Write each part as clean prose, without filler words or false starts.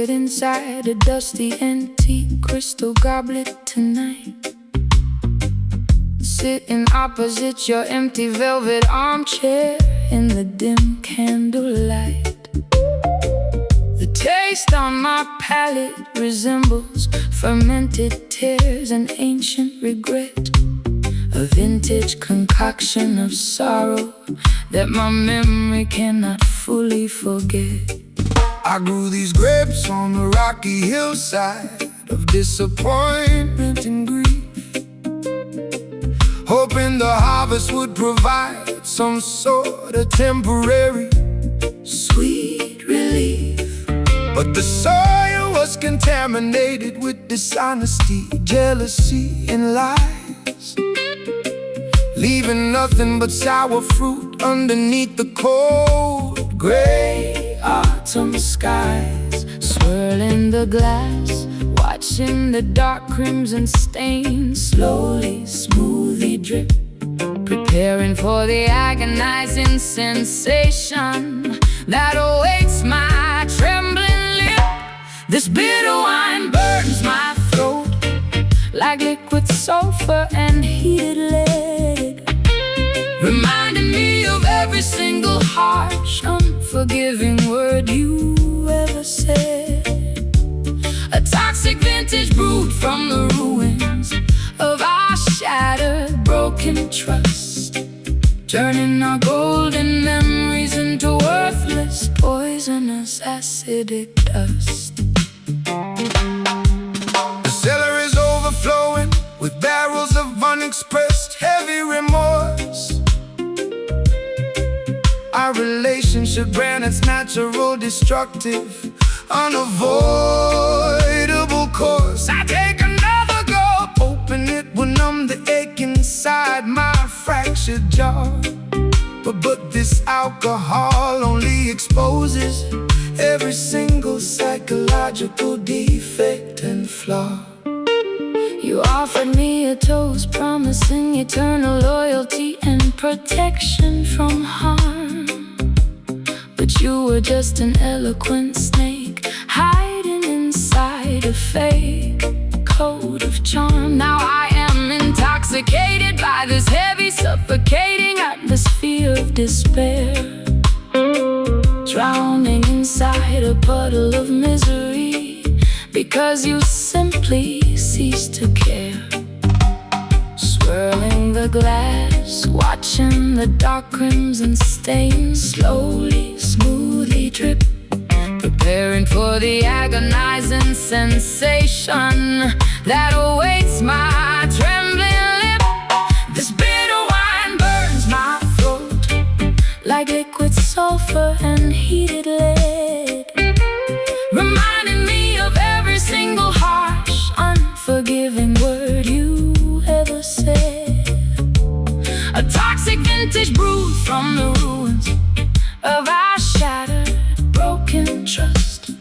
sit inside a dusty antique crystal goblet tonight, sitting opposite your empty velvet armchair in the dim candlelight. The taste on my palate resembles fermented tears and ancient regret, a vintage concoction of sorrow that my memory cannot fully forget. I grew these grapes on the rocky hillside of disappointment and grief, hoping the harvest would provide some sort of temporary Sweet relief. But the soil was contaminated with dishonesty, jealousy, and lies, leaving nothing but sour fruit underneath the cold gray Autumn skies, swirling the glass, watching the dark crimson stain slowly, smoothly drip, preparing for the agonizing sensation that awaits my trembling lip. This bitter wine burns my throat like liquid sulfur and heated lead, reminding me of every single harsh, unforgiving word you ever said. A toxic vintage brewed from the ruins of our shattered, broken trust, turning our golden memories into worthless, poisonous, acidic dust. The cellar is overflowing with barrels of unexpressed heavy remorse. Our relationship ran its natural, destructive, unavoidable course. I take another gulp, hoping it will numb the ache inside my fractured jaw. But this alcohol only exposes every single psychological defect and flaw. You offered me a toast, promising eternal loyalty and protection from harm, but you were just an eloquent snake hiding inside a fake coat of charm. Now I am intoxicated by this heavy, suffocating atmosphere of despair, drowning inside a puddle of misery because you simply ceased to care. Swirling the glass, watching the dark crimson stains slowly, smoothly drip, preparing for the agonizing sensation that awaits my trembling lip. This bitter wine burns my throat like liquid sulfur and heated lead, reminding me of every single harsh, unforgiving word you ever said. A toxic vintage brewed from the ruins of our shattered, broken trust,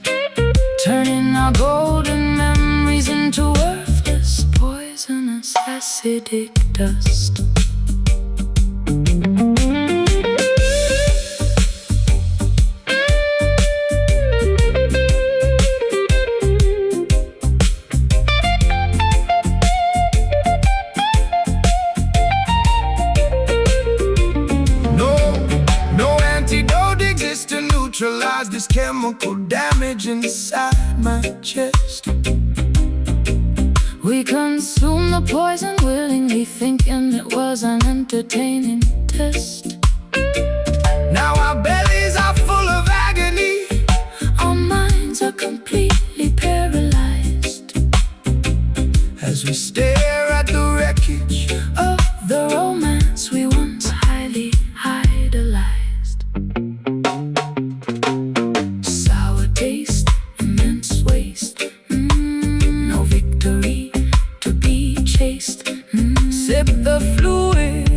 turning our golden memories into worthless, poisonous, acidic dust. Neutralize this chemical damage inside my chest. We consumed the poison willingly, thinking it was an entertaining test. Now our bellies are full of agony, our minds are completely paralyzed as we stare at the wreckage of the romance we once highly idolized. Sip the fluid,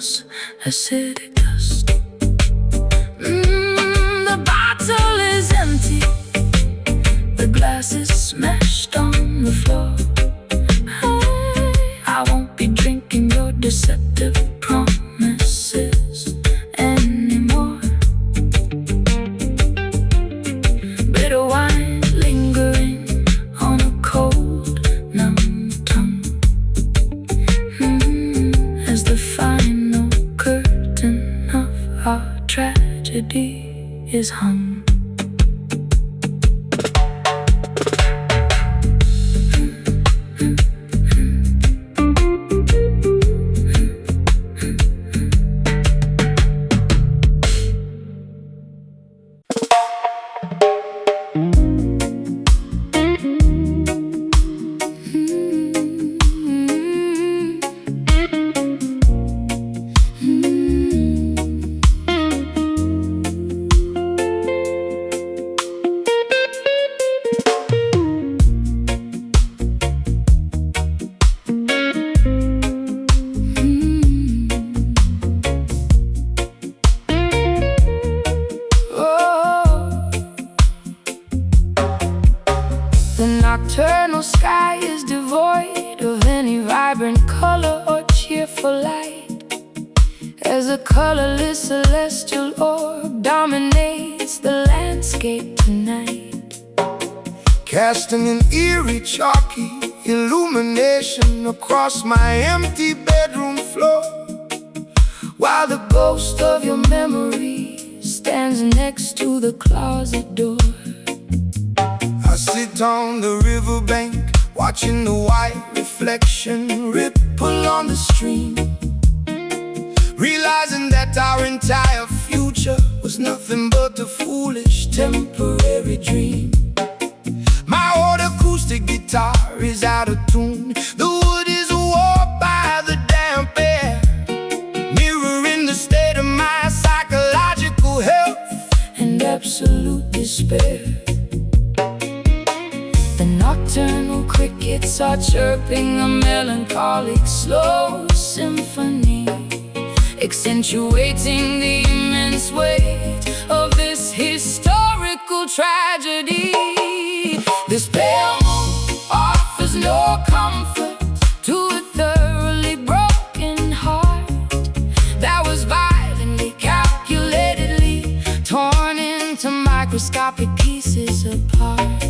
smells acidic dust. The bottle is empty, the glass is smashed on the floor. I won't be drinking your deceptive promises anymore. Bitter wine lingering on a cold, numb tongue, as the final curtain of our tragedy is hung. Nocturnal sky is devoid of any vibrant color or cheerful light, as a colorless celestial orb dominates the landscape tonight, casting an eerie, chalky illumination across my empty bedroom floor, while the ghost of your memory stands next to the closet door. I sit on the riverbank, watching the white reflection ripple on the stream, realizing that our entire future was nothing but a foolish temporary dream. My old acoustic guitar is out of tune, the wood is warped by the damp air, mirroring the state of my psychological health and absolute despair. Nocturnal crickets are chirping a melancholic slow symphony, accentuating the immense weight of this historical tragedy. This pale moon offers no comfort to a thoroughly broken heart that was violently, calculatedly torn into microscopic pieces apart.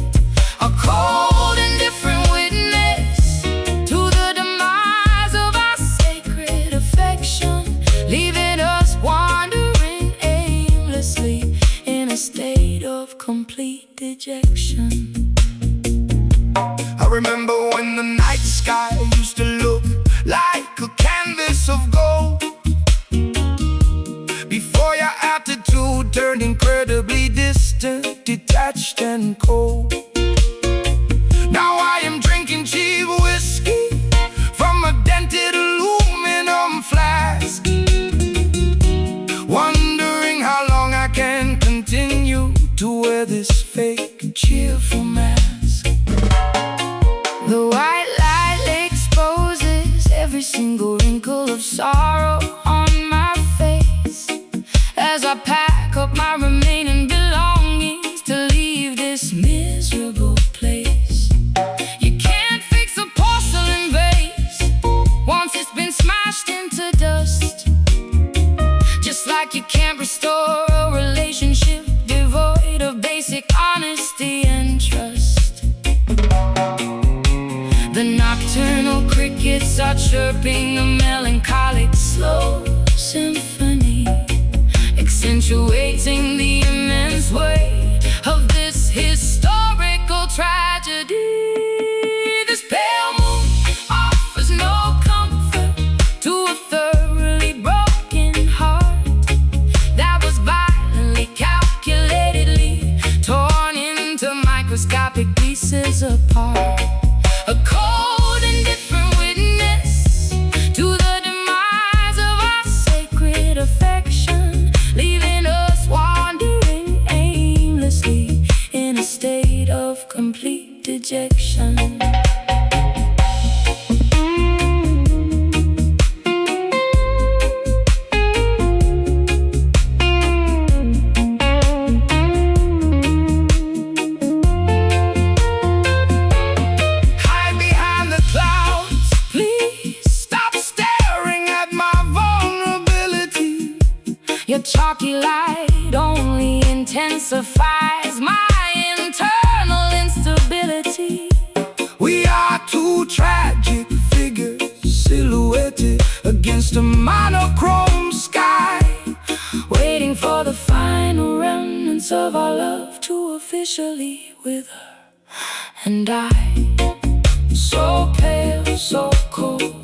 A cold, indifferent witness to the demise of our sacred affection, leaving us wandering aimlessly in a state of complete dejection. I remember when the night sky used to look like a canvas of gold, before your attitude turned incredibly distant, detached and cold. Now I am drinking cheap whiskey from a dented aluminum flask, wondering how long I can continue to wear this fake cheerful mask. The white light exposes every single wrinkle of sorrow on my face, as I pack up my remaining belongings to leave this miserable place. Into dust, just like you can't restore a relationship devoid of basic honesty and trust. The nocturnal crickets are chirping a melancholic slow symphony, accentuating the immense weight of this historical tragedy. This pale moon offers no comfort to a thoroughly broken heart that was violently, calculatedly torn into microscopic pieces apart. A cold, indifferent witness to the demise of our sacred affection, leaving us wandering Your chalky light only intensifies my internal instability. We are two tragic figures silhouetted against a monochrome sky, waiting for the final remnants of our love to officially wither. And I, so pale, so cold,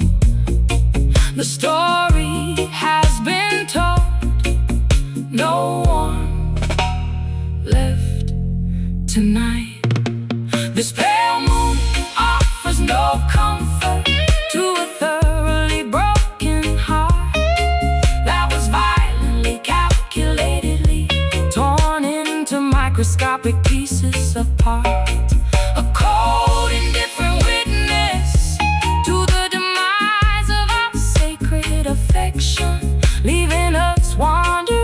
the story has been told. No one left tonight. This pale moon offers no comfort to a thoroughly broken heart that was violently, calculatedly torn into microscopic pieces apart. A cold, indifferent witness to the demise of our sacred affection, leaving us wandering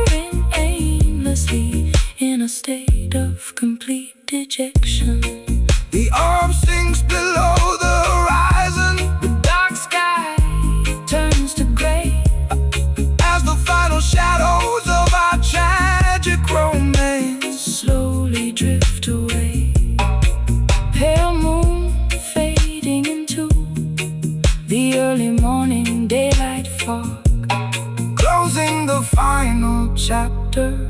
aimlessly in a state of complete dejection. The orb sinks below the horizon. The dark sky turns to gray as the final shadows of our tragic romance slowly drift away. Pale moon fading into the early morning daylight fog, closing the final chapter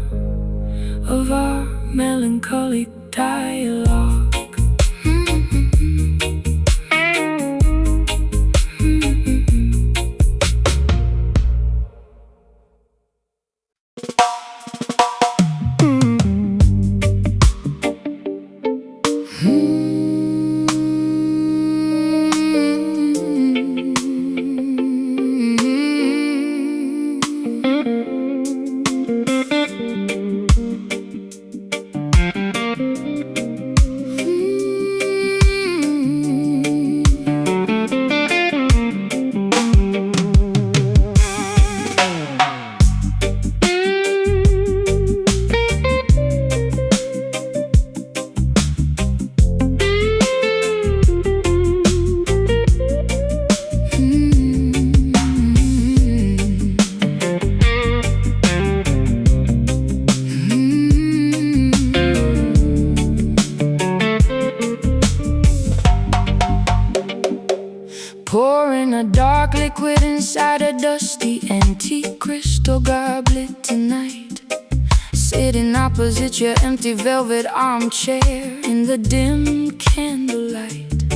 of our melancholic dialogue. Pouring a dark liquid inside a dusty antique crystal goblet tonight, sitting opposite your empty velvet armchair in the dim candlelight.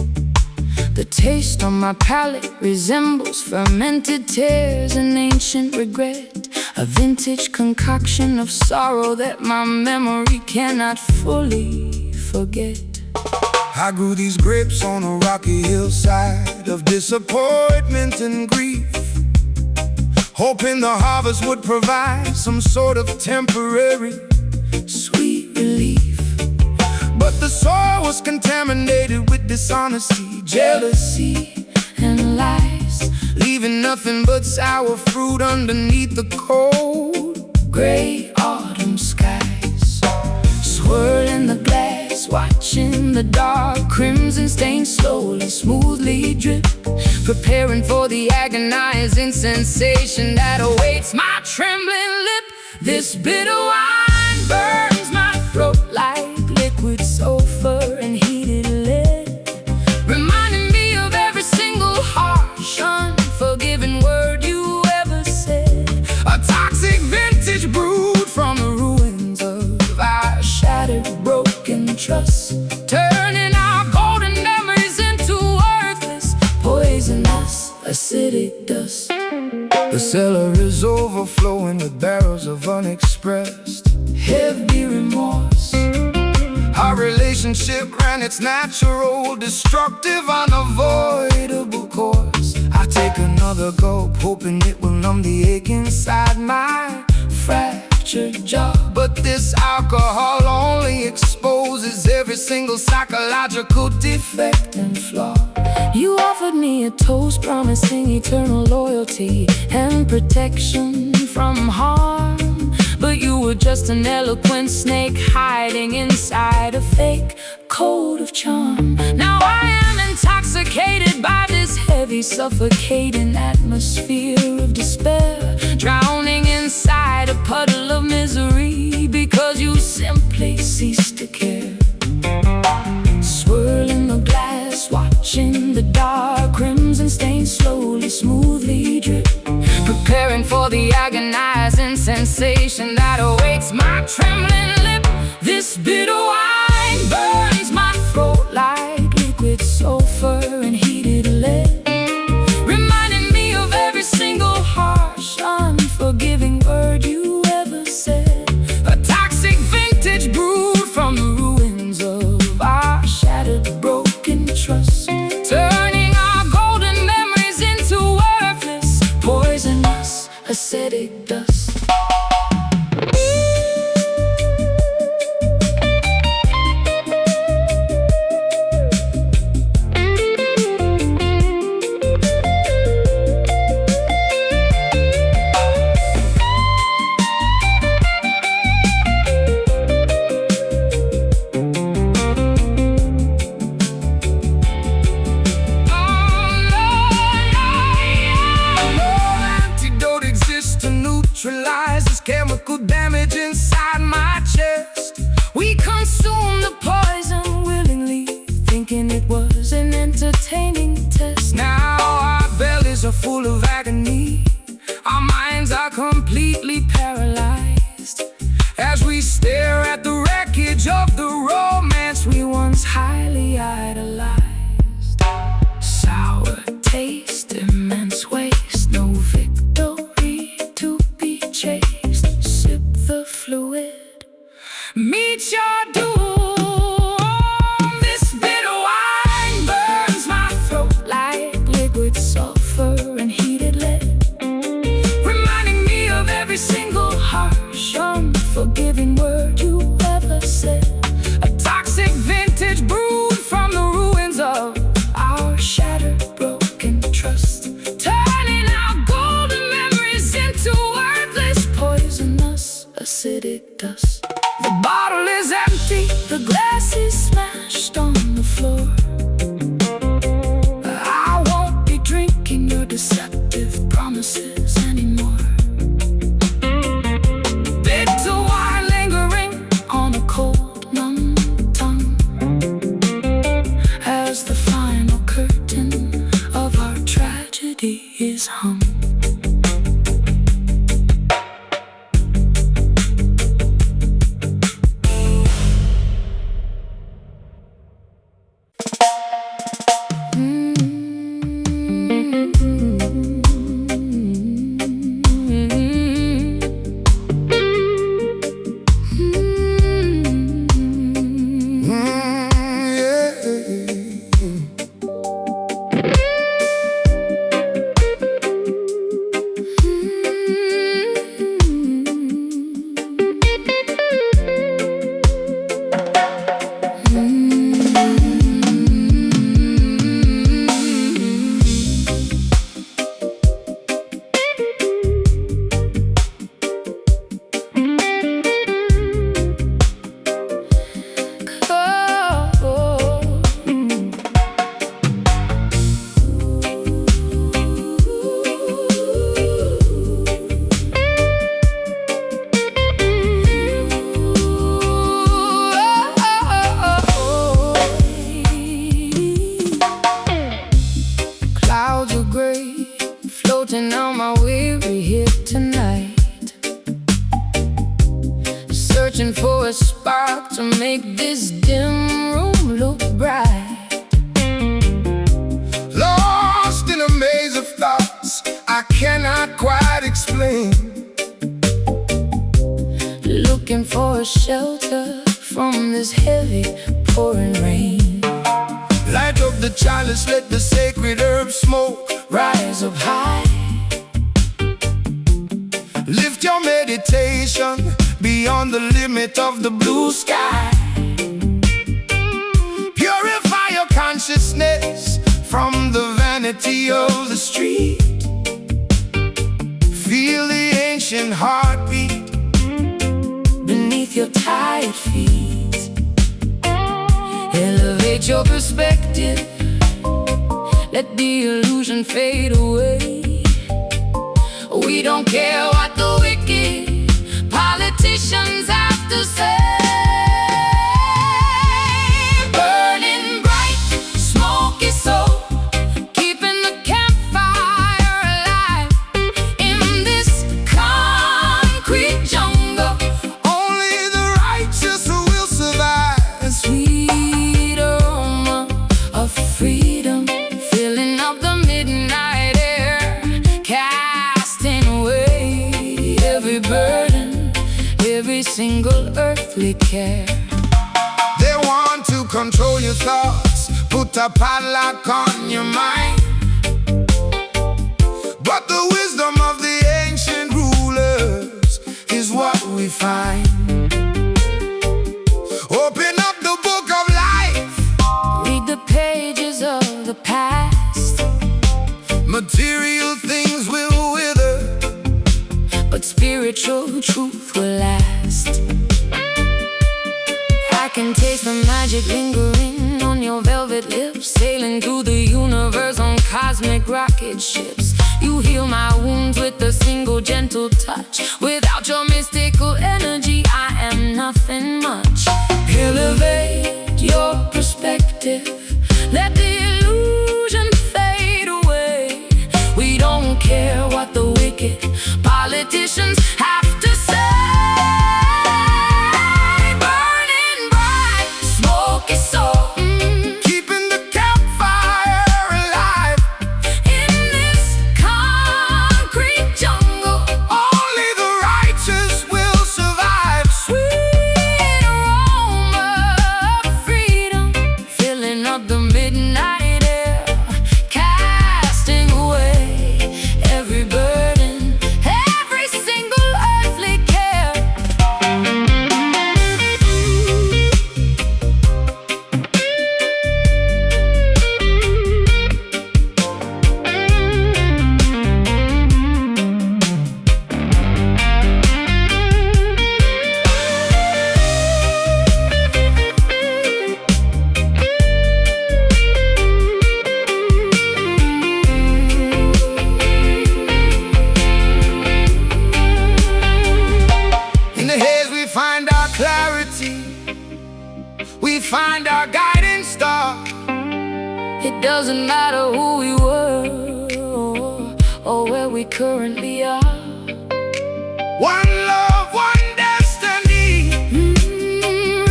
The taste on my palate resembles fermented tears and ancient regret, a vintage concoction of sorrow that my memory cannot fully forget. I grew these grapes on a rocky hillside of disappointment and grief, hoping the harvest would provide some sort of temporary sweet relief. But the soil was contaminated with dishonesty, jealousy, and lies, leaving nothing but sour fruit underneath the cold gray autumn skies. Swirling the glass, watching the dark crimson stain slowly, smoothly drip, preparing for the agonizing sensation that awaits my trembling lip. This bitter wine burns my throat like liquid sulfur and heated lead, reminding me of every single harsh, unforgiving word you ever said. A toxic vintage brewed from the ruins of our shattered, broken trust, turning our golden memories into worthless, poisonous, acidic dust. The cellar is overflowing with barrels of unexpressed heavy remorse. Our relationship ran its natural, destructive, unavoidable course. I take another gulp, hoping it will numb the ache inside my fractured jaw. But this alcohol only exposes every single psychological defect and flaw. You offered me a toast promising eternal loyalty and protection from harm, but you were just an eloquent snake hiding inside a fake coat of charm. Now I am intoxicated by this heavy, suffocating atmosphere of despair, drowning inside a puddle waiting for the agonizing sensation that awaits my trembling lip. This bitter wine burns my throat like liquid sulfur and heated lead, reminding me of every single harsh, unforgiving word you ever said. A toxic vintage brewed from the ruins of our shattered, broken trust, turning our golden memories into worthless, poisonous, acidic dust. This chemical damage inside my chest. We consumed the poison willingly, thinking it was an entertaining test. Now our bellies are full of agony, our minds are completely paralyzed as we stare at the wreckage of the romance we once highly idolized. Sour taste, immense waste, no victory to be chased. Sip the fluid, meet your doom. This bitter wine burns my throat like liquid sulfur and heated lead, reminding me of every single harsh, unforgiving word you ever said. A toxic vintage brewed from the ruins of our shattered, broken trust, turning our golden memories into worthless, poisonous, acidic dust. The bottle is empty, The glass is smashed on the floor. I won't be drinking Your deceptive promises anymore. bitter wine lingering On a cold, numb tongue, as the final curtain of our tragedy is hung. Clouds are gray, floating on my weary hip tonight, searching for a spark to make this dim room look bright. lost in a maze of thoughts I cannot quite explain. Looking for a shelter from this heavy pouring rain. Light up the chalice, let the sacred herb smoke. Rise up high, Lift your meditation beyond the limit of the blue sky. Purify your consciousness from the vanity of the street. Feel the ancient heartbeat beneath your tired feet. Elevate your perspective, let the illusion fade away. We don't care what the wicked politicians have to say. Burning bright, smoky soul, keeping the campfire alive in this single earthly care. They want to control your thoughts, put a padlock on your mind. But the wisdom of the ancient rulers is what we find. Open up the book of life, read the pages of the past. Material things will wither, but spiritual truth will last. I can taste the magic lingering on your velvet lips, sailing through the universe on cosmic rocket ships. You heal my wounds with a single gentle touch. Without your mystical energy, I am nothing much. Elevate your perspective, let the illusion fade away. We don't care what the wicked politicians have to say. Burning bright, smoky soul, keeping the campfire alive. in this concrete jungle, Only the righteous will survive. sweet aroma of freedom, filling up the midnight air, casting away every burden, every single earthly care. In the haze we find our clarity, we find our guiding star. It doesn't matter who we were or where we currently are. One love, one destiny,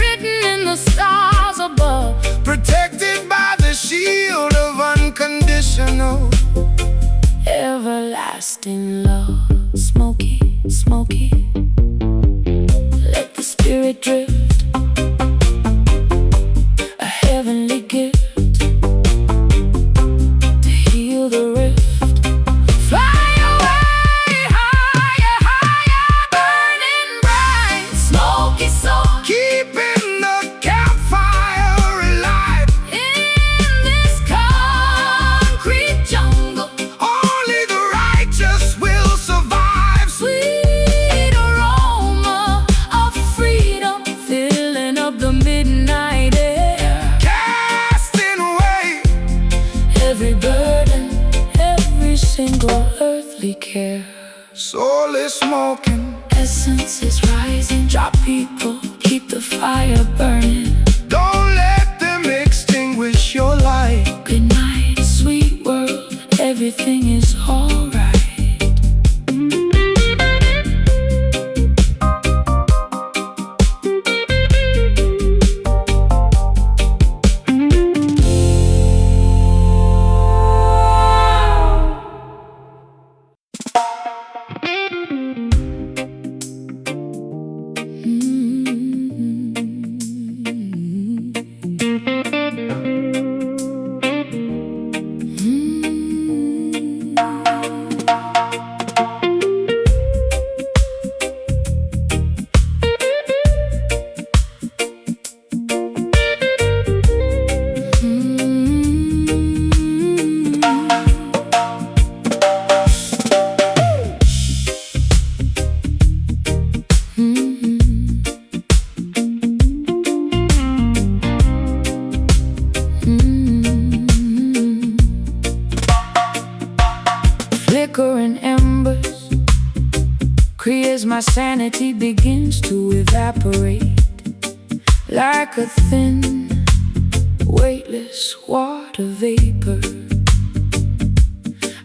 Written in the stars above, protected by the shield of unconditional. everlasting love. Smoky, smoky, let the spirit drift, a heavenly gift to heal the rift. Fly away, higher, higher, burning bright, smoky soul, Keeping the campfire alive. in this concrete jungle. Only the righteous will survive. Sweet aroma of freedom, filling up the midnight air. Casting away Every burden, every single earthly care. soul is smoking. Essence is rising, drop people, keep the fire burning. Don't let them extinguish your light. Good night, sweet world, everything is alright. Flickering embers, as my sanity begins to evaporate like a thin, weightless water vapor.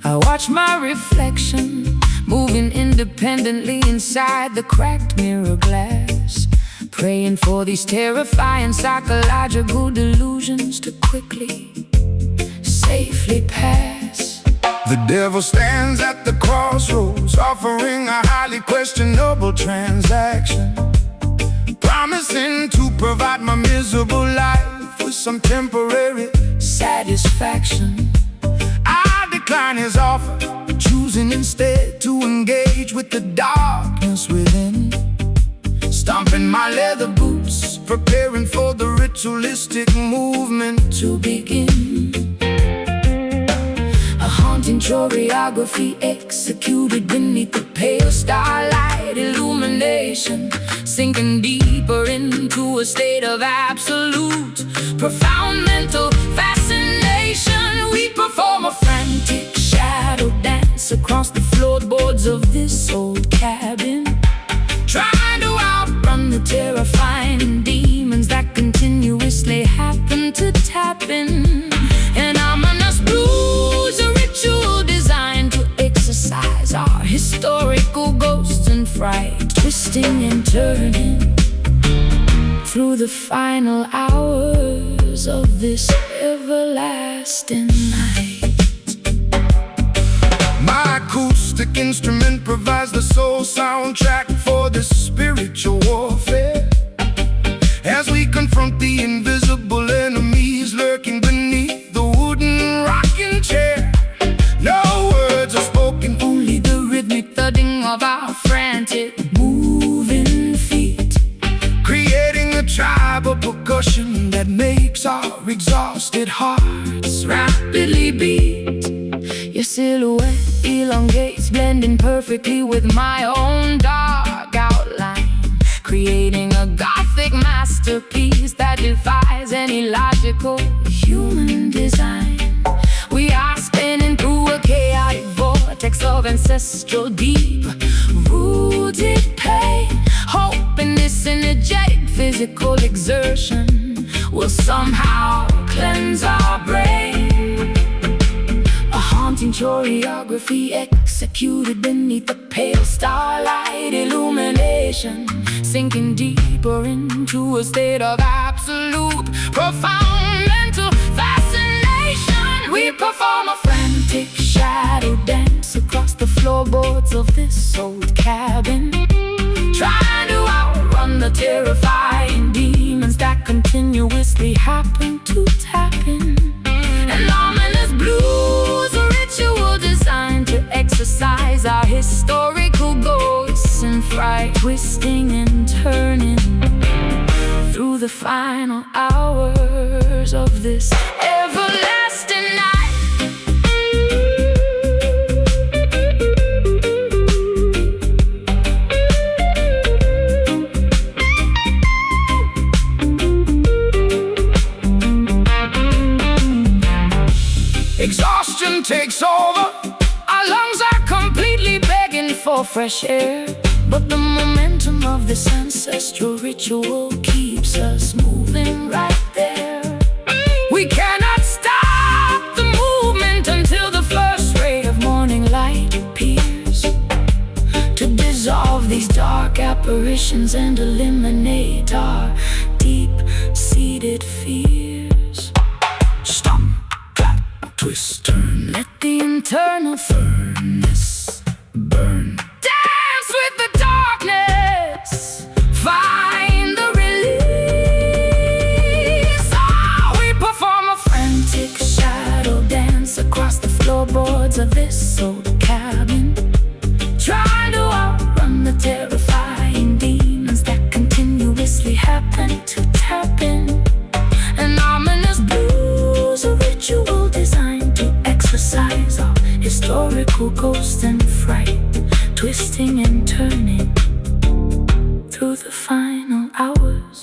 I watch my reflection moving independently inside the cracked mirror glass, praying for these terrifying psychological delusions to quickly, safely pass. The devil stands at the crossroads, offering a highly questionable transaction. promising to provide my miserable life with some temporary satisfaction. I decline his offer, choosing instead to engage with the darkness within. Stomping my leather boots, preparing for the ritualistic movement To begin a haunting choreography executed beneath the pale starlight illumination, sinking deeper into a state of absolute, profound mental fascination. We perform a frantic shadow dance across the floorboards of this old cabin, trying to outrun the terrifying demons that continuously happen to tap in. An ominous blues, a ritual designed to exercise our historical ghosts and fright, twisting and turning through the final hours of this everlasting night. My acoustic instrument provides the soul soundtrack for this spiritual warfare, as we confront the invisible enemies lurking beneath the wooden rocking chair. No words are spoken, Only the rhythmic thudding of our frantic moving feet, creating a tribal percussion that makes our exhausted hearts rapidly beat. Your silhouette elongates, blending perfectly with my own dark outline, creating a gothic masterpiece that defies any logical human design. We are spinning through a chaotic vortex of ancestral deep-rooted pain, hoping this energetic physical exertion will somehow cleanse our brain. A haunting choreography executed beneath the pale starlight illumination, sinking deeper into a state of absolute, profound mental fascination. We perform a frantic shadow dance across the floorboards of this old cabin, trying to outrun the terrifying demons that continuously happen to tap in. An ominous blues, a ritual designed to exercise our historical ghosts and fright, twisting and turning through the final hours of this everlasting night. Exhaustion takes over, Our lungs are completely begging for fresh air, but the momentum of this ancestral ritual keeps us moving right there. we cannot Stop the movement until the first ray of morning light appears to dissolve these dark apparitions and eliminate our deep-seated fears. stomp, clap, twist, turn. Let the internal furnace burn. Dance with the darkness, find the release. We perform a frantic shadow dance across the floorboards of this old cabin, trying to outrun the terrifying demons that continuously happen to tap in. An ominous blues, a ritual designed to exercise our historical ghost and fright, twisting and turning through the final hours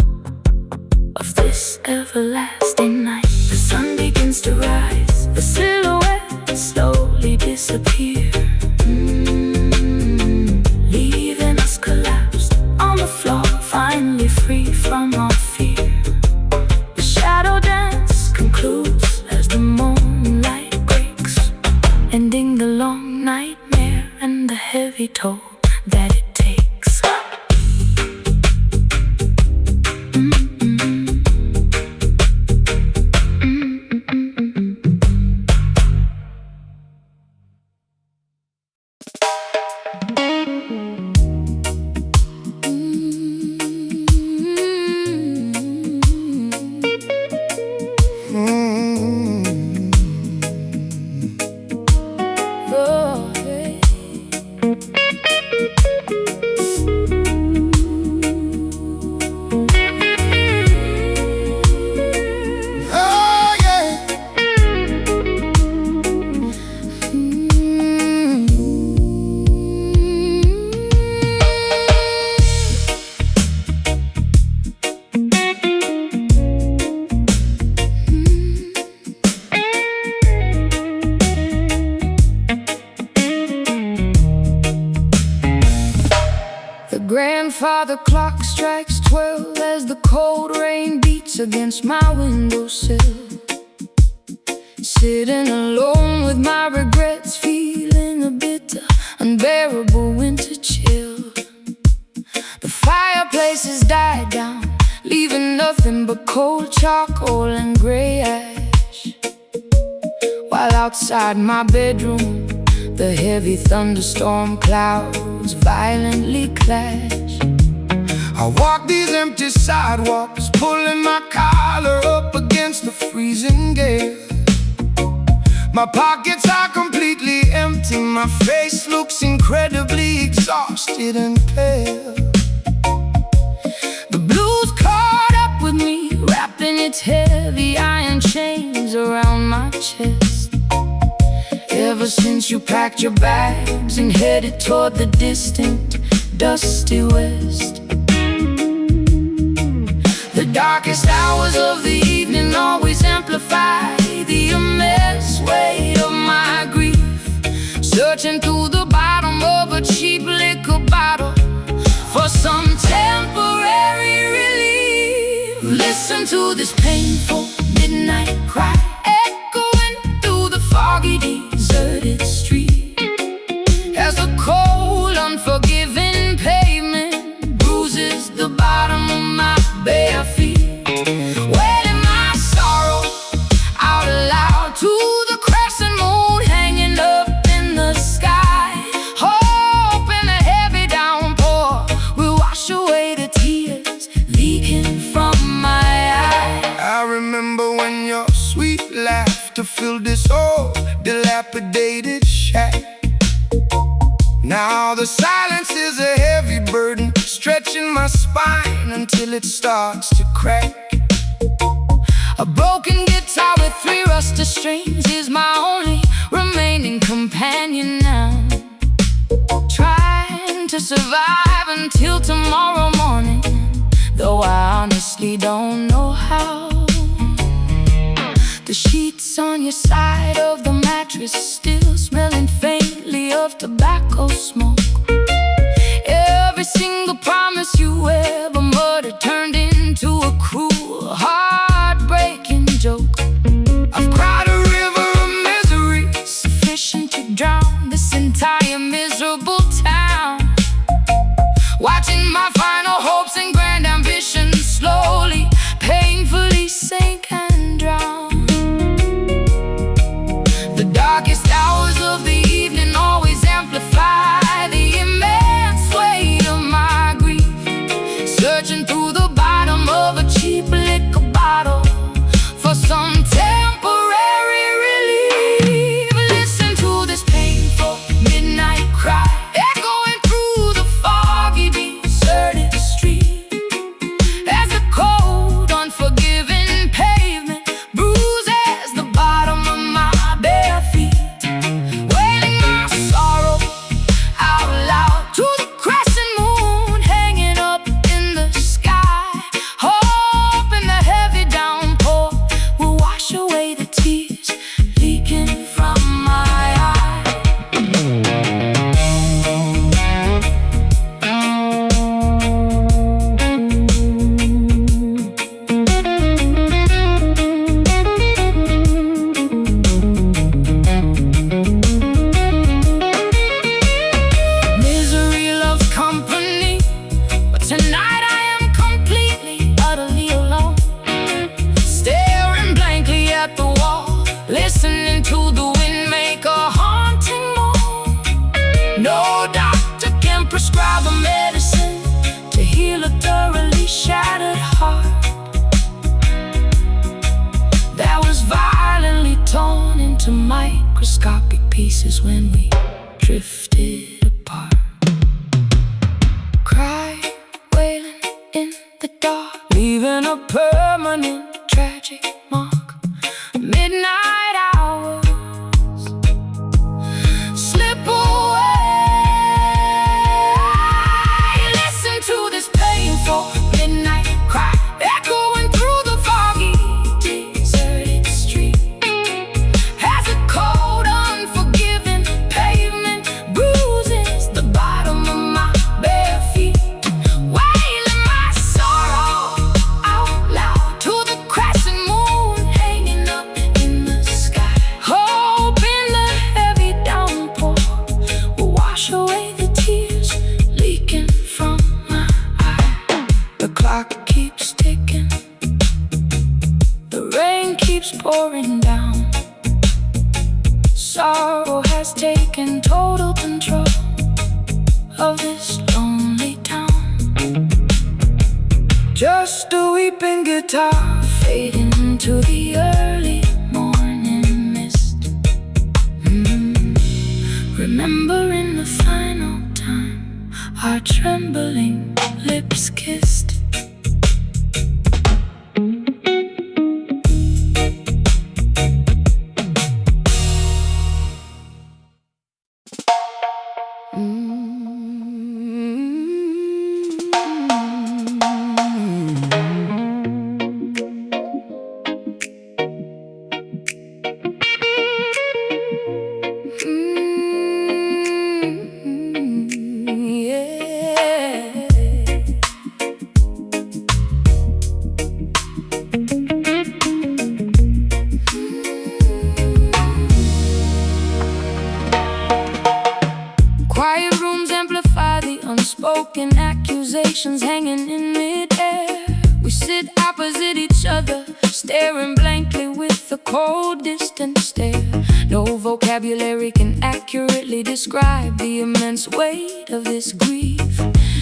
of this everlasting night. The sun begins to rise, the silhouette slowly disappear, leaving us collapsed on the floor, finally free from our fear. The shadow dance concludes as the moonlight breaks, ending the long nightmare and the heavy toll that it takes. grandfather clock strikes 12 as the cold rain beats against my windowsill. Sitting alone with my regrets, feeling a bitter, unbearable winter chill. The fireplace has died down, leaving nothing but cold charcoal and gray ash. While outside my bedroom, the heavy thunderstorm clouds violently clash. I walk these empty sidewalks, pulling my collar up against the freezing gale. My pockets are completely empty, my face looks incredibly exhausted and pale. The blues caught up with me, wrapping its heavy iron chains around my chest. Ever since you packed your bags and headed toward the distant, dusty west. The darkest hours of the evening always amplify the immense weight of my grief. Searching through the bottom of a cheap liquor bottle for some temporary relief. Listen to this painful midnight cry, echoing through the foggy, deserted street, as the cold, unforgiving pavement bruises the bottom of my bare feet. Wailing my sorrow out loud to the crescent moon hanging up in the sky, hoping a heavy downpour will wash away the tears leaking from my eyes. I remember when your sweet laughter filled this old dilapidated shack. Now the silence is a heavy burden, stretching my spine until it starts to crack. A broken guitar with 3 rusted strings is my only remaining companion now, trying to survive until tomorrow morning, though I honestly don't know how. The sheets on your side of the mattress still smelling faintly of tobacco smoke. Every single promise you ever muttered turned into a cruel, heartbreaking joke. I've cried a river of misery, Sufficient to drown this entire miserable town, watching my final hopes and grand ambitions slowly, painfully sink and drown. The darkest hours of the evening always amplify the immense weight of my grief. Searching through the bottom of a cheap liquor bottle for some temporary relief. Listen to this painful midnight cry, echoing through the foggy, deserted street, as the cold, unforgiving pavement bruises the bottom of my bare feet. Wailing my sorrow out loud to the crescent moon hanging up in the sky, hoping the heavy downpour will wash away the tears leaking from my eyes. Misery loves company, but tonight I am completely, utterly alone. Staring blankly at the wall, listening to the wind make a haunting moan. No doctor can prescribe a medicine to heal a thoroughly shattered heart that was violently torn into microscopic pieces when we drifted apart. Cry, wailing in the dark, leaving a permanent tragic mark. Midnight hours slip away. Listen to this painful midnight cry, echoing through the foggy, deserted street, as a cold, unforgiving pavement bruises keeps pouring down. Sorrow has taken total control of this lonely town. Just a weeping guitar fading into the early morning mist. Remembering the final time our trembling lips kissed. Quiet rooms amplify the unspoken accusations hanging in midair. We sit opposite each other, staring blankly with a cold, distant stare. No vocabulary can accurately describe the immense weight of this grief.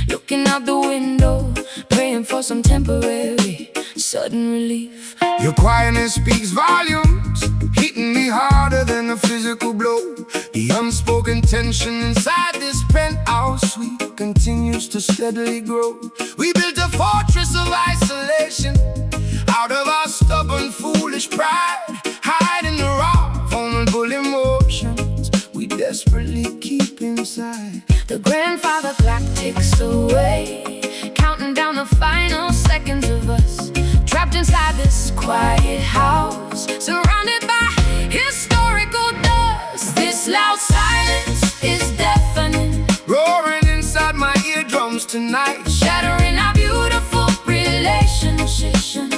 Looking out the window, praying for some temporary, sudden relief. Your quietness speaks volumes, hitting me harder than a physical blow. The unspoken tension inside this penthouse suite continues to steadily grow. We built a fortress of isolation out of our stubborn, foolish pride, hiding the raw, vulnerable emotions we desperately keep inside. The grandfather clock ticks away, counting down the final seconds of us, trapped inside this quiet house, surrounded by historical dust. This loud silence is deafening, Roaring inside my eardrums tonight, shattering our beautiful relationship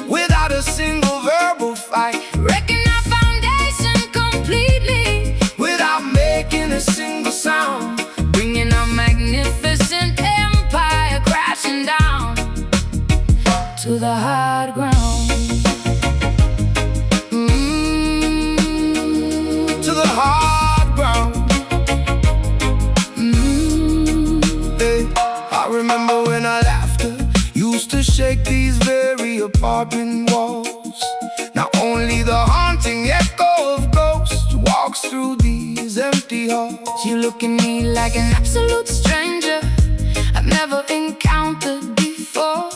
without a single verbal fight, wrecking our foundation completely, without making a single sound, bringing our magnificent empire crashing down to the hard ground. to the hard ground. Hey, I remember when our laughter used to shake these very apartment walls. Now only the haunting echo of ghosts walks through these empty halls. You look at me like an absolute stranger I've never encountered before,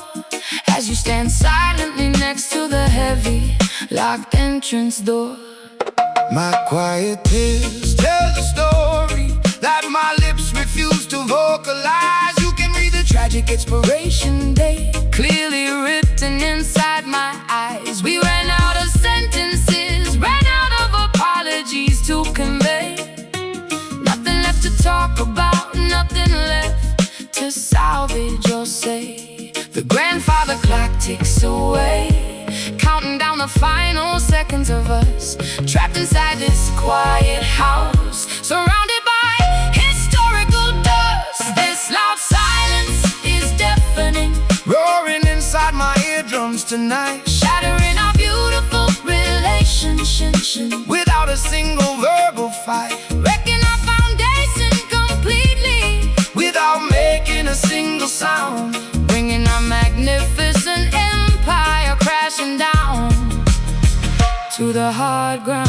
as you stand silently next to the heavy locked entrance door. My quiet tears tell the story that my lips refuse to vocalize. You can read the tragic expiration date Clearly written inside my eyes. We ran out of sentences, ran out of apologies to convey. Nothing left to talk about, nothing left to salvage or say. The grandfather clock ticks away, counting down the final seconds of us, trapped inside this quiet house, surrounded by historical dust. This loud silence is deafening, roaring inside my eardrums tonight, shattering our beautiful relationship without a single verbal fight, wrecking our foundation completely, without making a single sound, bringing our magnificent empire crashing down to the hard ground.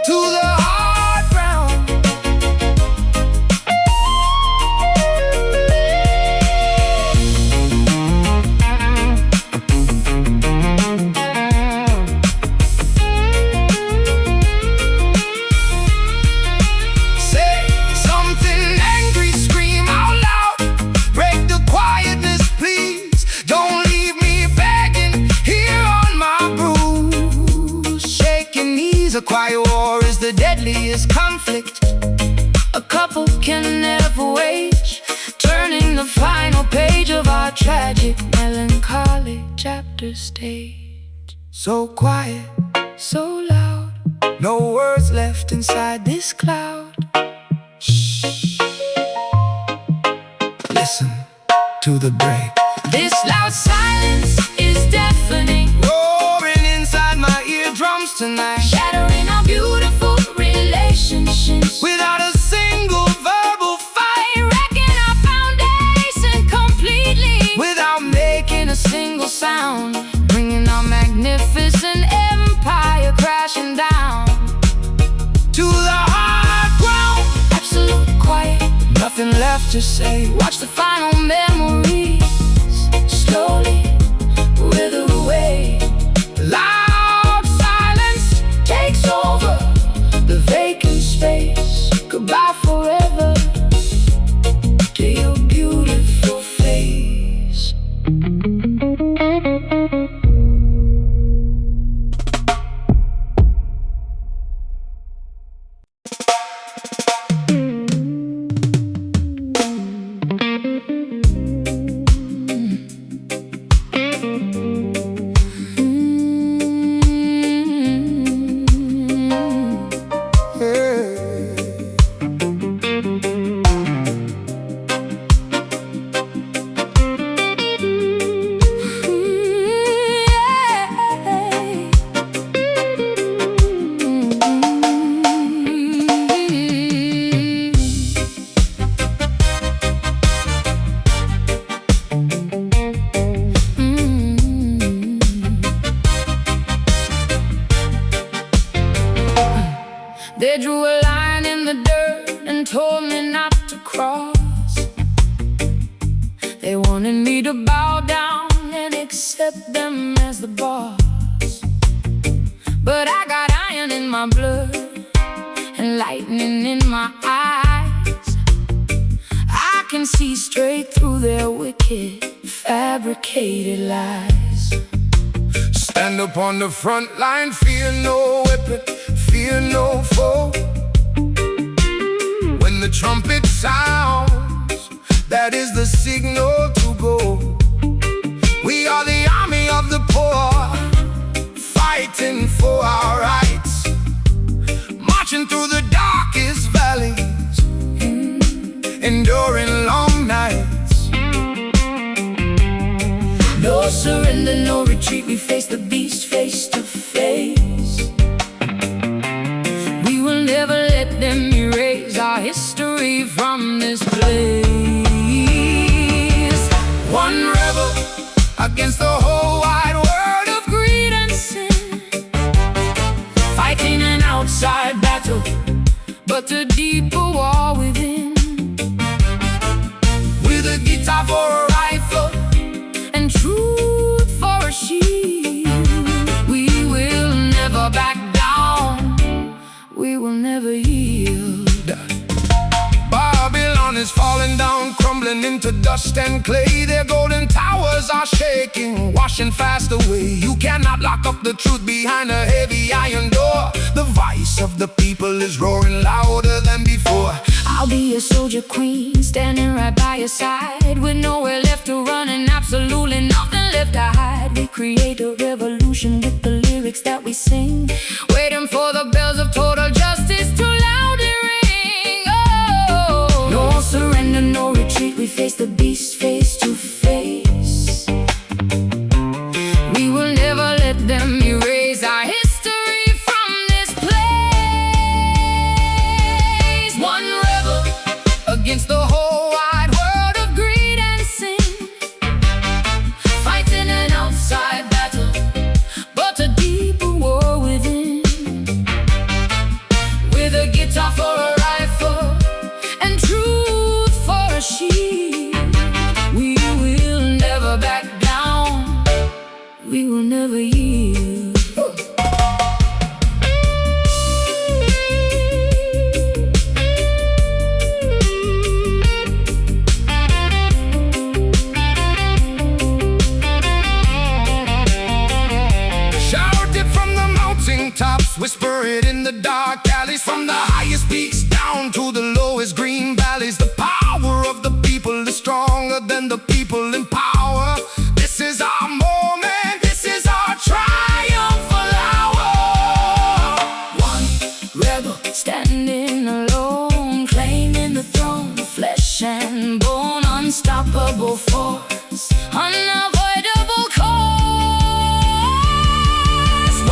to the hard ground. Say something angry, scream out loud, break the quietness, please. Don't leave me begging here on my bruise. Shaking knees, a quiet war is the deadliest conflict A couple can never wage, turning the final page of our tragic, melancholy chapter stage. so quiet, So loud, no words left inside this cloud. Shh. Listen to the break. This loud silence nothing left to say. Watch the final memories slowly wither away. Loud silence Takes over the vacant space. Goodbye forever to your beautiful face. They drew a line in the dirt and told me not to cross. They wanted me to bow down and accept them as the boss. But I got iron in my blood and lightning in my eyes. I can see straight through their wicked, fabricated lies. Stand up on the front line, fear no weapon, fear no foe. When the trumpet sounds, that is the signal to go. We are the army of the poor, fighting for our rights, marching through the darkest valleys, enduring long nights. No surrender, no retreat, we face the beast face to face. We will never let them erase our history from this place. One rebel against the whole wide world of Greed and sin, fighting an outside battle, but a deeper war within. with a guitar for a rifle And truth for a shield. We will never back down, we will never yield. Babylon is falling down, crumbling into dust and clay. Their golden towers are shaking, washing fast away. You cannot lock up the truth behind a heavy iron door. The voice of the people is roaring louder than before. I'll be a soldier queen, standing right by your side, with nowhere left to run and absolutely nothing left to hide. We create a revolution with the lyrics that we sing, waiting for the bells of total justice to loudly ring. Oh, no surrender, no retreat, we face the beast face to face. We will never let them erase our history from this place. One rebel against the whole wide world of greed and sin, fighting an outside battle, but a deeper war within. With a guitar for a rifle and truth for a shield, we will never back down, we will never yield. Shout it from the mountain tops, whisper it in the dark alleys, from the highest peaks down to the lowest green valleys. The power of the people is stronger than the people in power. This is our moment, this is our triumphal hour. One rebel standing alone, claiming the throne, flesh and bone, unstoppable force, unavoidable cause.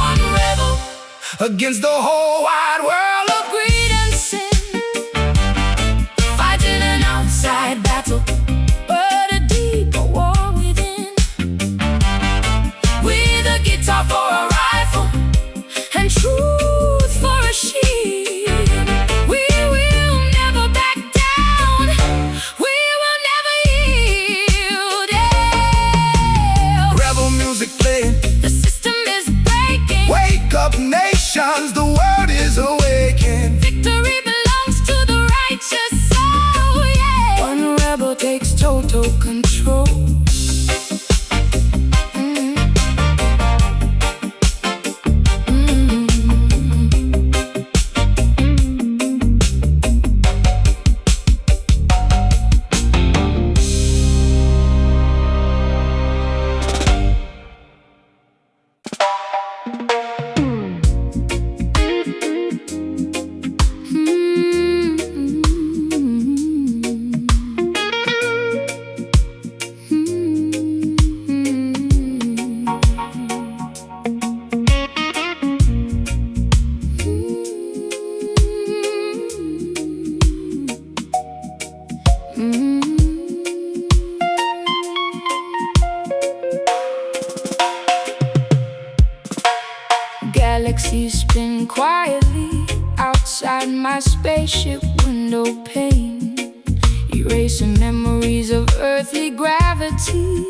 One rebel Against the whole wide world of greed and sin, fighting an outside battle, but a deeper war within. With a guitar for a rifle and truth for a shield, we will never back down, inside my spaceship window pane, erasing memories of earthly gravity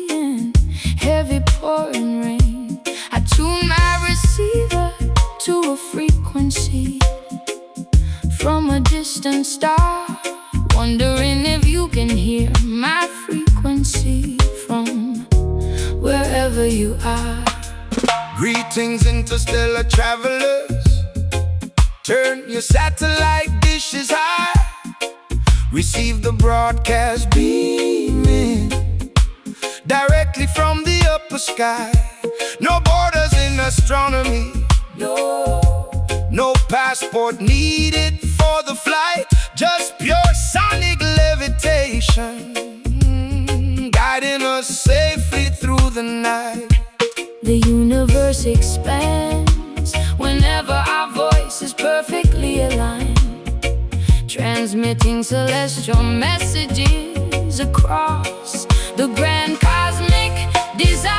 and heavy pouring rain. I tune my receiver to a frequency from a distant star, wondering if you can hear my frequency from wherever you are. Greetings, interstellar travelers. Turn your satellite dishes high. Receive the broadcast beaming directly from the upper sky. No borders in astronomy. No passport needed for the flight. Just pure sonic levitation, guiding us safely through the night. The universe expands whenever our voice is perfectly aligned, transmitting celestial messages across the grand cosmic design.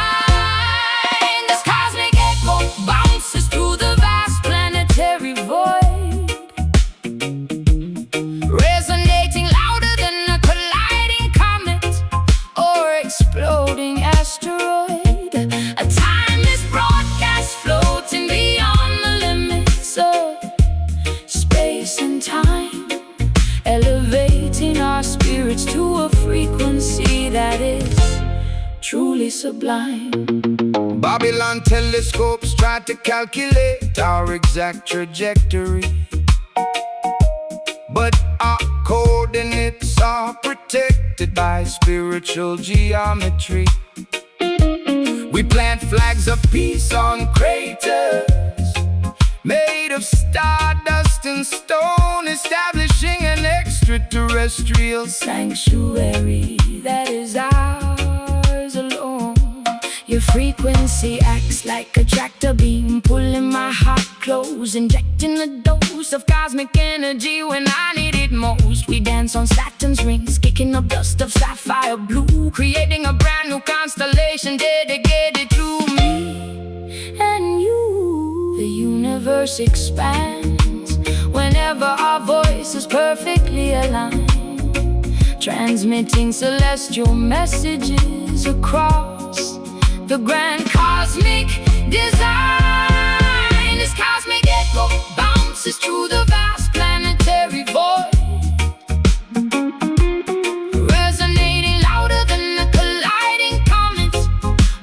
This cosmic echo bounces through the vast planetary void, resonating louder than a colliding comet or exploding asteroid. A timeless broadcast floating beyond the limits of space and time, elevating our spirits to a frequency that is truly sublime. Babylon telescopes try to calculate our exact trajectory, but our coordinates are protected by spiritual geometry. We plant flags of peace on craters made of stardust and stone, establishing an extraterrestrial sanctuary that is ours alone. Your frequency acts like a tractor beam, pulling my heart close, injecting a dose of cosmic energy when I need it most. We dance on Saturn's rings, kicking up dust of sapphire blue, creating a brand new constellation dedicated to me and you. The universe expands whenever our voice is perfectly aligned, transmitting celestial messages across the grand cosmic design. This cosmic echo bounces through the vast planetary void, resonating louder than a colliding comet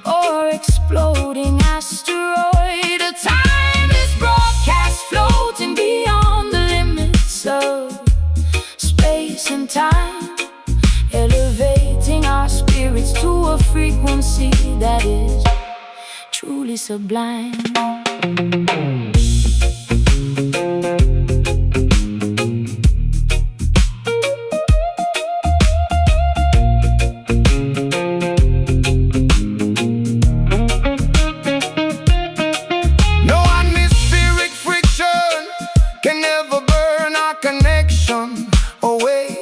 or exploding asteroid. A timeless broadcast floating beyond the limits of space and time, elevating our spirits to a frequency that is truly sublime. No atmospheric friction can ever burn our connection away.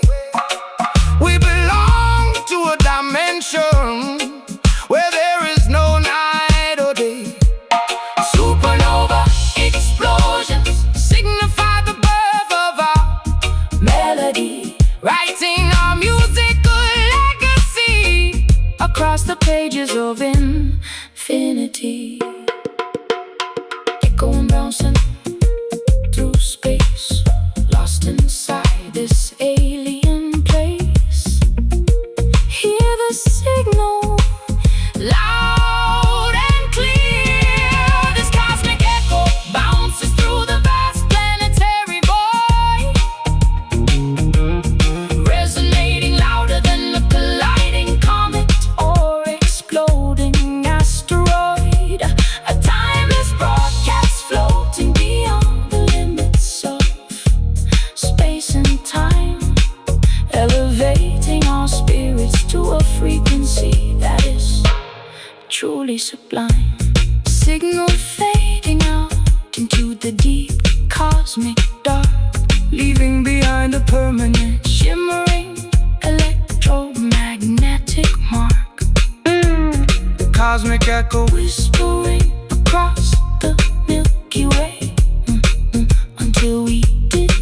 We belong to a dimension where there is no night or day. Supernova explosions signify the birth of our melody, writing our musical legacy across the pages of infinity. Echoing, bouncing through space, lost inside this alien place. Hear the signal loud and clear. This cosmic echo bounces through the vast planetary void, resonating louder than a colliding comet or exploding asteroid. A timeless broadcast floating beyond the limits of space and time, elevating our spirits to a frequency that is truly sublime. Signal fading out into the deep cosmic dark, leaving behind a permanent shimmering electromagnetic mark. The cosmic echo whispering across the Milky Way, until we disappear.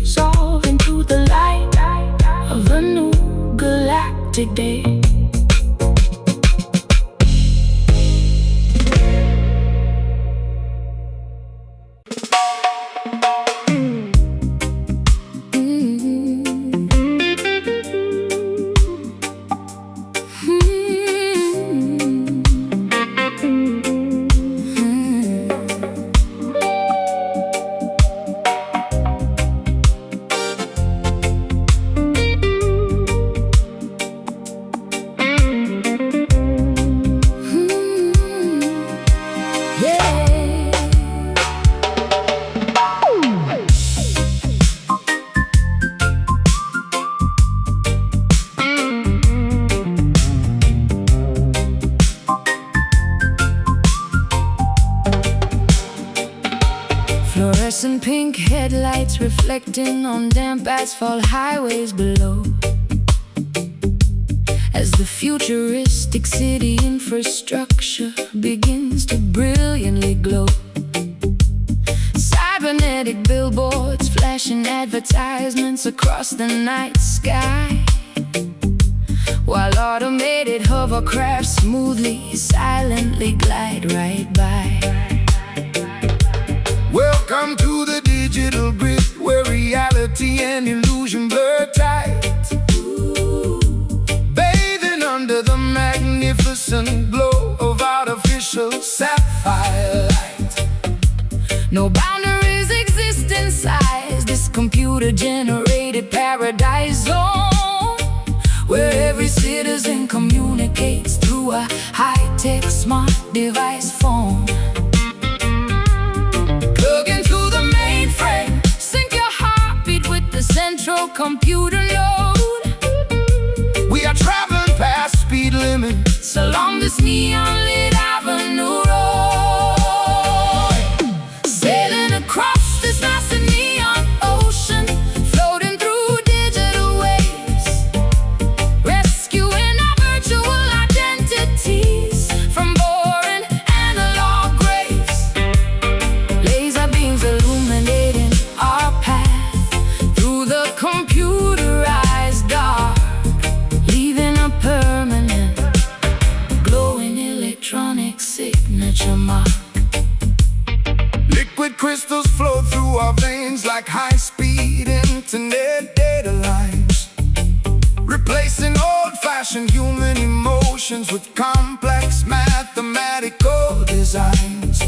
Fluorescent pink headlights reflecting on damp asphalt highways below, as the futuristic city infrastructure begins to brilliantly glow. Cybernetic billboards flashing advertisements across the night sky, while automated hovercrafts smoothly, silently glide right by. Welcome to the digital grid, where reality and illusion blur tight, bathing under the magnificent glow of artificial sapphire light. No boundaries exist inside this computer-generated paradise zone, where every citizen communicates through a high-tech smart device phone. Plug into the mainframe, sync your heartbeat with the central computer node. We are traveling past speed limits along this neon-lit avenue road, sailing across this massive neon ocean, floating through digital waves, rescuing our virtual identities from boring analog graves. Laser beams illuminating our path through the computerized dark, leaving a permanent, glowing electronic signature mark. Liquid crystals flow through our veins like high-speed internet data lines, replacing old-fashioned human emotions with complex mathematical designs.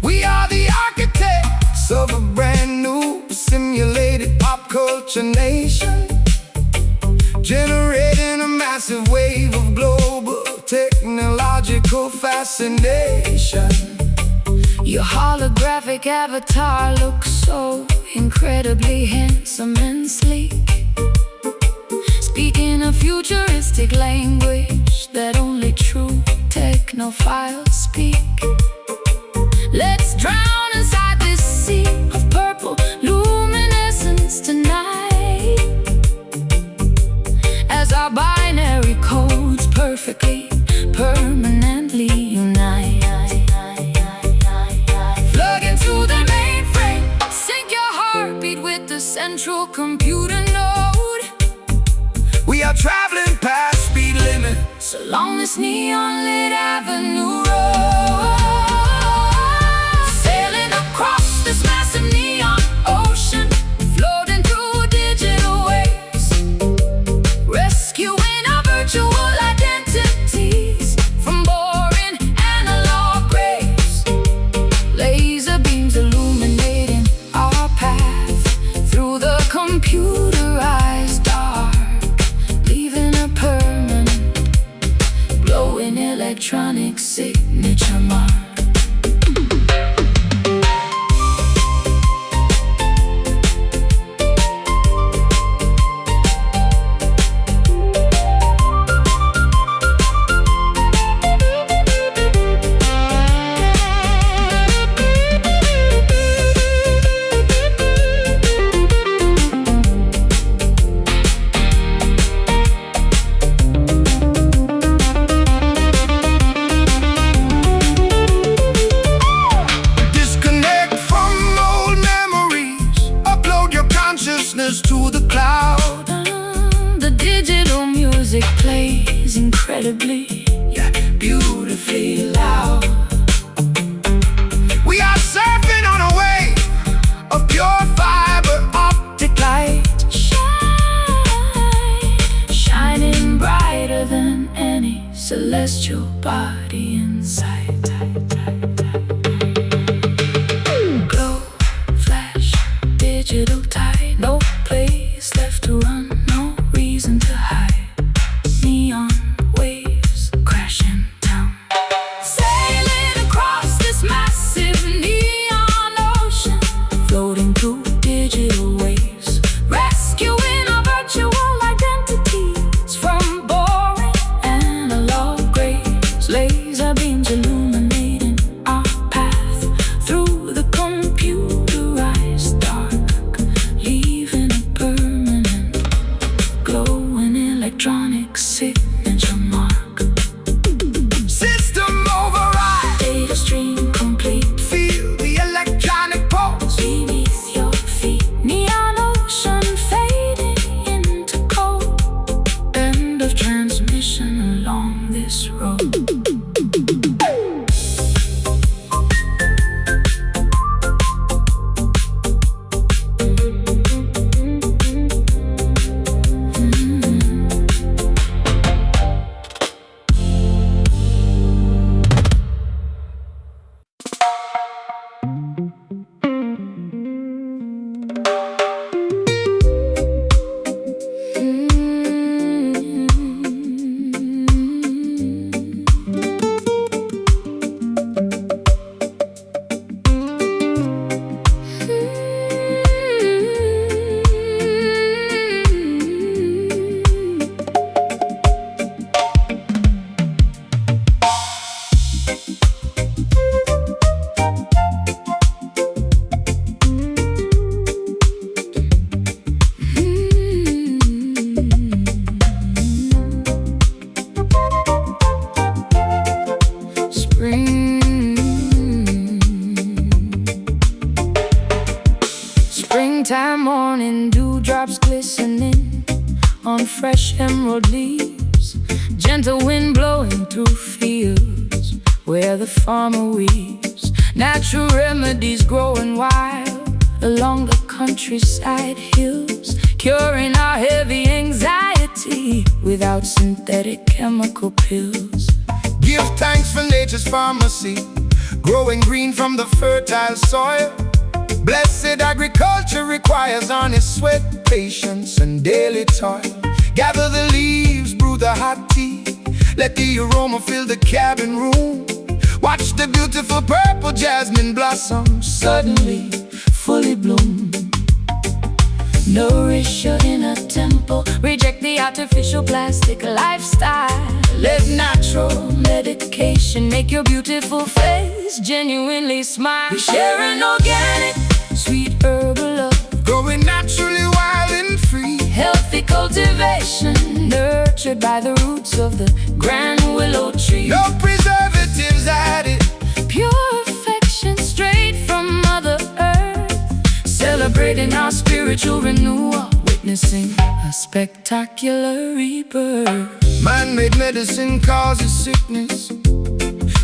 We are the architects of a brand new simulated pop culture nation, generating a massive wave of global technological fascination. Your holographic avatar looks so incredibly handsome and sleek, speaking a futuristic language that only true technophiles speak. Let's drown inside this sea of purple luminescence tonight, as our binary codes perfectly, permanently unite. Plug into the mainframe, sync your heartbeat with the central computer node. We are traveling past speed limits along this neon-lit avenue road, sailing across this massive neon ocean, floating through digital waves, rescuing our virtual identities from boring analog graves. Laser beams illuminating our path through the computerized dark, leaving a permanent, glowing electronic signature mark. To the cloud, the digital music plays incredibly, yet beautifully loud. We are surfing on a wave of pure fiber optic light, shining brighter than any celestial body in sight. Glow, flash, digital tide, no place left to run, no reason to hide. Neon waves crashing down, sailing across this massive neon ocean, floating through digital waves, rescuing our virtual identities from boring analog graves. Laser beams illuminate glistening on fresh emerald leaves, gentle wind blowing through fields where the farmer weaves. Natural remedies growing wild along the countryside hills, curing our heavy anxiety without synthetic chemical pills. Give thanks for nature's pharmacy, growing green from the fertile soil. Blessed agriculture requires honest sweat, patience, and daily toil. Gather the leaves, brew the hot tea, let the aroma fill the cabin room. Watch the beautiful purple jasmine blossom suddenly fully bloom. Nourish your inner temple, reject the artificial plastic lifestyle. Let natural medication make your beautiful face genuinely smile. We share an organic, sweet herbal love, growing naturally wild and free. Healthy cultivation, nurtured by the roots of the grand willow tree. No preservatives added, pure affection straight from Mother Earth. Celebrating our spiritual renewal, witnessing a spectacular rebirth. Man-made medicine causes sickness,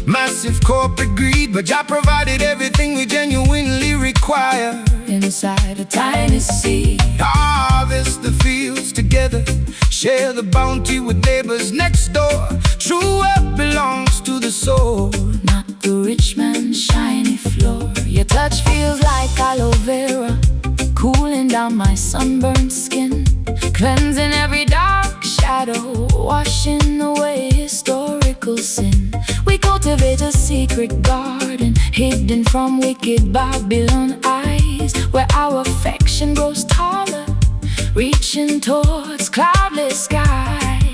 massive corporate greed, but Jah provided everything we genuinely require inside a tiny seed. Harvest the fields together, share the bounty with neighbors next door. True wealth belongs to the soul, not the rich man's shiny floor. Your touch feels like aloe vera, cooling down my sunburned skin, cleansing every dark shadow, washing away historical sin. We cultivate a secret garden, hidden from wicked Babylon eyes, where our affection grows taller, reaching towards cloudless skies.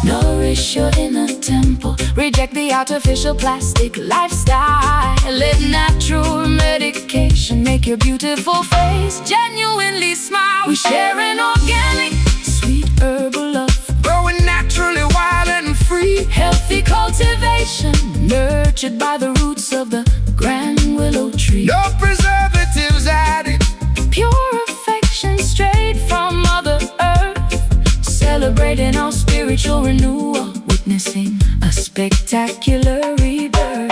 Nourish your inner temple, reject the artificial plastic lifestyle. Let natural medication make your beautiful face genuinely smile. We share an organic, sweet herbal love, growing naturally wild and free. Healthy cultivation, nurtured by the roots of the grand willow tree. No preservatives added, pure affection straight from Mother Earth. Celebrating our spiritual renewal, witnessing a spectacular rebirth.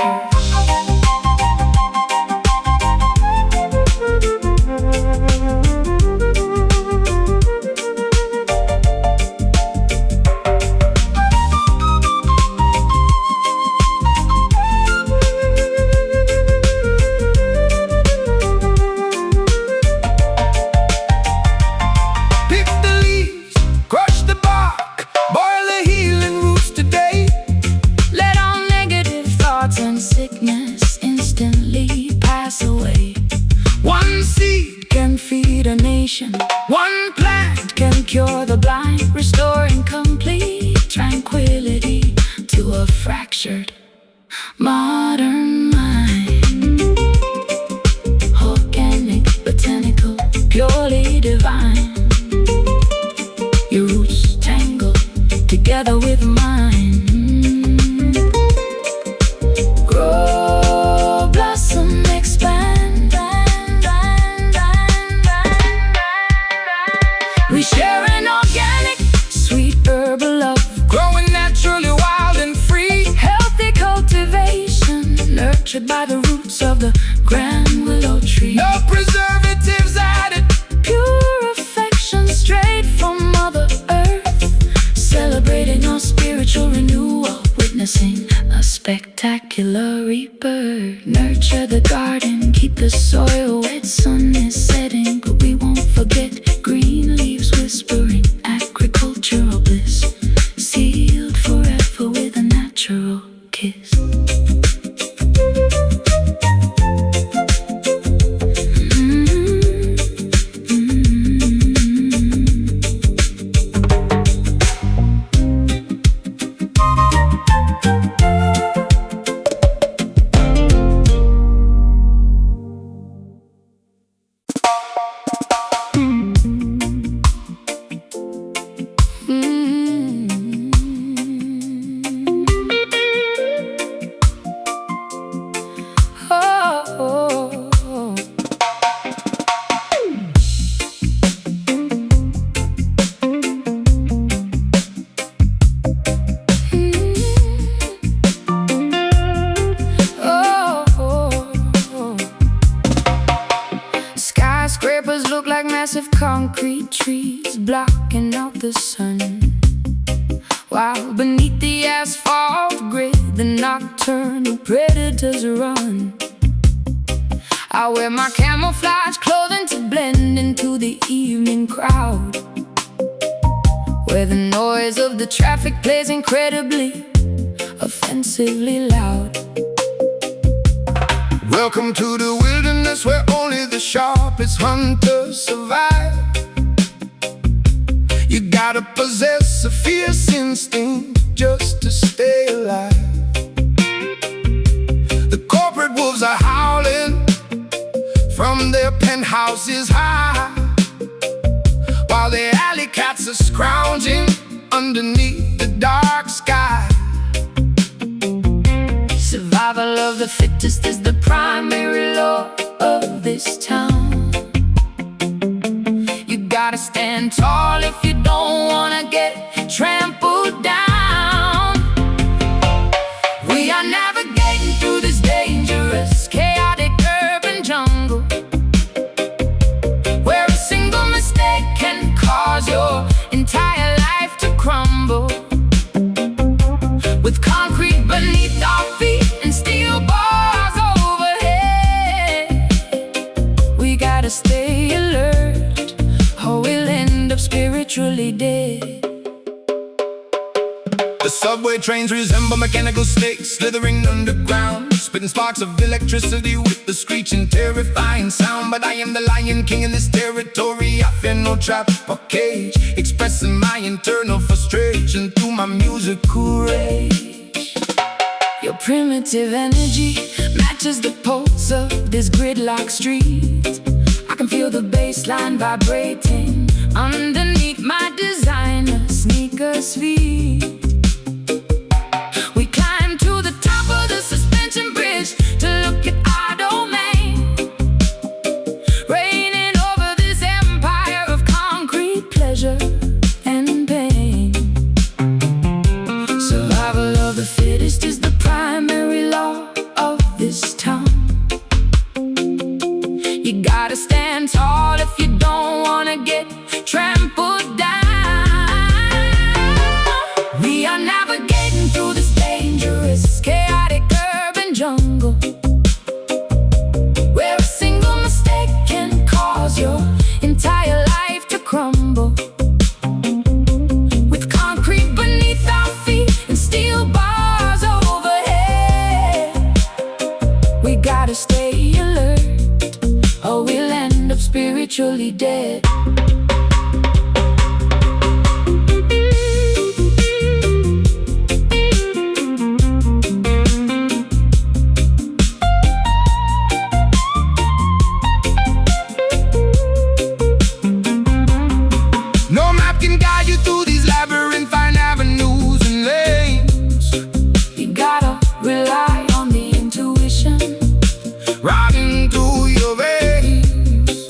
Sickness instantly pass away. One seed can feed a nation, one plant can cure the blind, restoring complete tranquility to a fractured modern mind. Organic, botanical, purely divine. Your roots tangle together with mine. We share an organic, sweet herbal love, growing naturally wild and free. Healthy cultivation, nurtured by the roots of the grand willow tree. No preservatives added, pure affection straight from Mother Earth. Celebrating our spiritual renewal, witnessing a spectacular rebirth. Nurture the garden, keep the soil wet. Sun is setting, but we won't forget. Green leaves whispering, agricultural bliss, sealed forever with a natural kiss. blocking out the sun, while beneath the asphalt grid the nocturnal predators run. I wear my camouflage clothing to blend into the evening crowd, where the noise of the traffic plays incredibly, offensively loud. Welcome to the wilderness where only the sharpest hunters survive. You gotta possess a fierce instinct just to stay alive. The corporate wolves are howling from their penthouses high, while the alley cats are scrounging underneath the dark sky. Survival of the fittest is the primary law of this town. You gotta stand tall if you don't wanna get trampled down. We are navigating through this dangerous, chaotic urban jungle, where a single mistake can cause your entire life to crumble. With concrete beneath our feet and steel bars overhead, we gotta stay alert, or we'll end up spiritually dead. The subway trains resemble mechanical snakes slithering underground, spitting sparks of electricity with the screeching, terrifying sound. But I am the Lion King in this territory. I fear no trap or cage, expressing my internal frustration through my musical rage. Your primitive energy matches the pulse of this gridlock street. I can feel the bass line vibrating underneath my designer sneakers feet. We climb to the top of the suspension bridge to look at our domain, reigning over this empire of concrete pleasure and pain. Survival of the fittest is the primary law of this town. You gotta stand tall if you don't wanna get trampled down. We are navigating through this dangerous, chaotic urban jungle, where a single mistake can cause your entire life to crumble. With concrete beneath our feet and steel bars overhead, we gotta stay alert, or we'll end up spiritually dead. No map can guide you through these labyrinthine avenues and lanes. You gotta rely on the intuition Riding through your veins.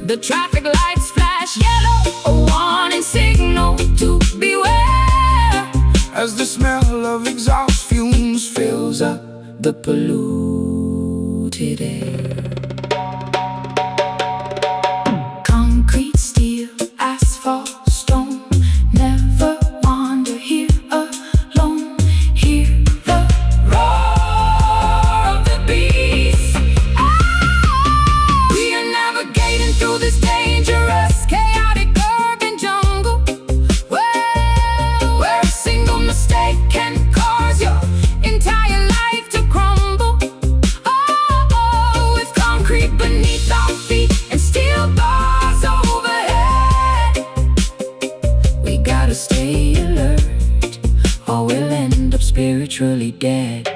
The traffic lights flash yellow, a warning signal to beware, As the smell of exhaust fumes fills up the polluted air. Concrete, steel, asphalt, stone, never wander here alone. Hear the roar of the beast. We are navigating through this dangerous, chaotic urban jungle, where a single mistake can cause your entire life to crumble. With concrete beneath our feet and steel bars overhead, we gotta stay alert, or we'll end up spiritually dead.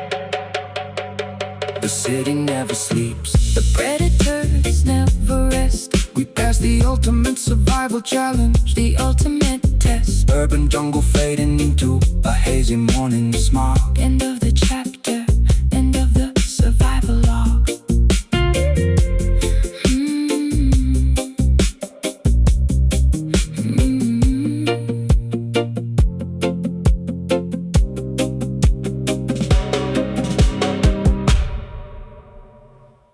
The city never sleeps. The predators never rest. We pass the ultimate survival challenge, The ultimate test. urban jungle fading into a hazy morning smog. End of the chapter.